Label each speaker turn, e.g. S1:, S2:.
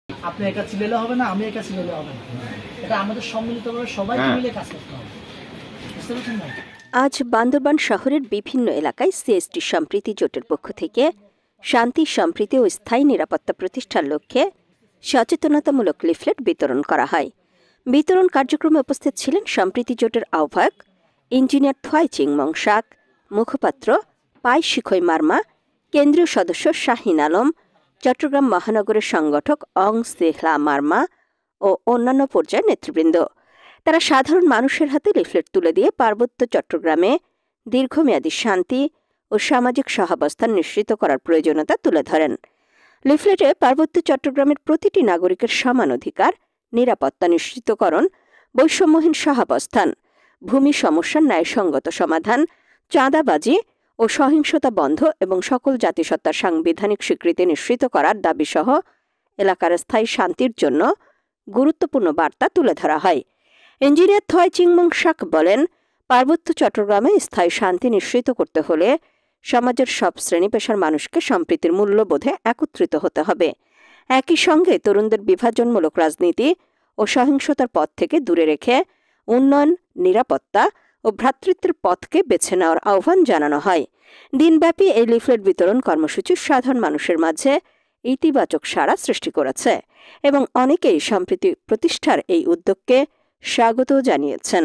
S1: আপনি একা চিলেলে হবে না, আমি একা চিলেলে হবে না, এটা আমাদের সম্মিলিতভাবে সবাইকে মিলে কাজ করতে হবে। বুঝতে পারছেন না?
S2: আজ বান্দরবান শহরের বিভিন্ন এলাকায় সিএসটি সম্প্রীতি জোটের পক্ষ থেকে শান্তি, সম্প্রীতি ও স্থায়ী নিরাপত্তা প্রতিষ্ঠার লক্ষ্যে সচেতনতামূলক লিফলেট বিতরণ করা হয়। বিতরণ কার্যক্রমে উপস্থিত ছিলেন সম্প্রীতি জোটের আহ্বায়ক ইঞ্জিনিয়ার থোয়াই চিংমং শাক, মুখপাত্র পাই শিখই মার্মা, কেন্দ্রীয় সদস্য শাহিন আলম, চট্টগ্রাম মহানগরের সংগঠক অং সেহলা মার্মা ও অন্যান্য পর্যায়ের নেতৃবৃন্দ। তারা সাধারণ মানুষের হাতে লিফলেট তুলে দিয়ে পার্বত্য চট্টগ্রামে দীর্ঘমেয়াদী শান্তি ও সামাজিক সহাবস্থান নিশ্চিত করার প্রয়োজনীয়তা তুলে ধরেন। লিফলেটে পার্বত্য চট্টগ্রামের প্রতিটি নাগরিকের সমান অধিকার, নিরাপত্তা নিশ্চিতকরণ, বৈষম্যহীন সহাবস্থান, ভূমি সমস্যার ন্যায়সঙ্গত সমাধান, চাঁদাবাজি ও সহিংসতা বন্ধ এবং সকল জাতিসত্তার সাংবিধানিক স্বীকৃতি নিশ্চিত করার দাবিসহ এলাকার স্থায়ী শান্তির জন্য গুরুত্বপূর্ণ বার্তা তুলে ধরা হয়। ইঞ্জিনিয়ার থোয়াই চিংমং শাক বলেন, পার্বত্য চট্টগ্রামে স্থায়ী শান্তি নিশ্চিত করতে হলে সমাজের সব শ্রেণী পেশার মানুষকে সম্প্রীতির মূল্যবোধে একত্রিত হতে হবে। একই সঙ্গে তরুণদের বিভাজনমূলক রাজনীতি ও সহিংসতার পথ থেকে দূরে রেখে উন্নয়ন, নিরাপত্তা ও ভ্রাতৃত্বের পথকে বেছে নেওয়ার আহ্বান জানানো হয়। দিনব্যাপী এই লিফলেট বিতরণ কর্মসূচি সাধারণ মানুষের মাঝে ইতিবাচক সাড়া সৃষ্টি করেছে এবং অনেকেই সম্প্রীতি প্রতিষ্ঠার এই উদ্যোগকে স্বাগত জানিয়েছেন।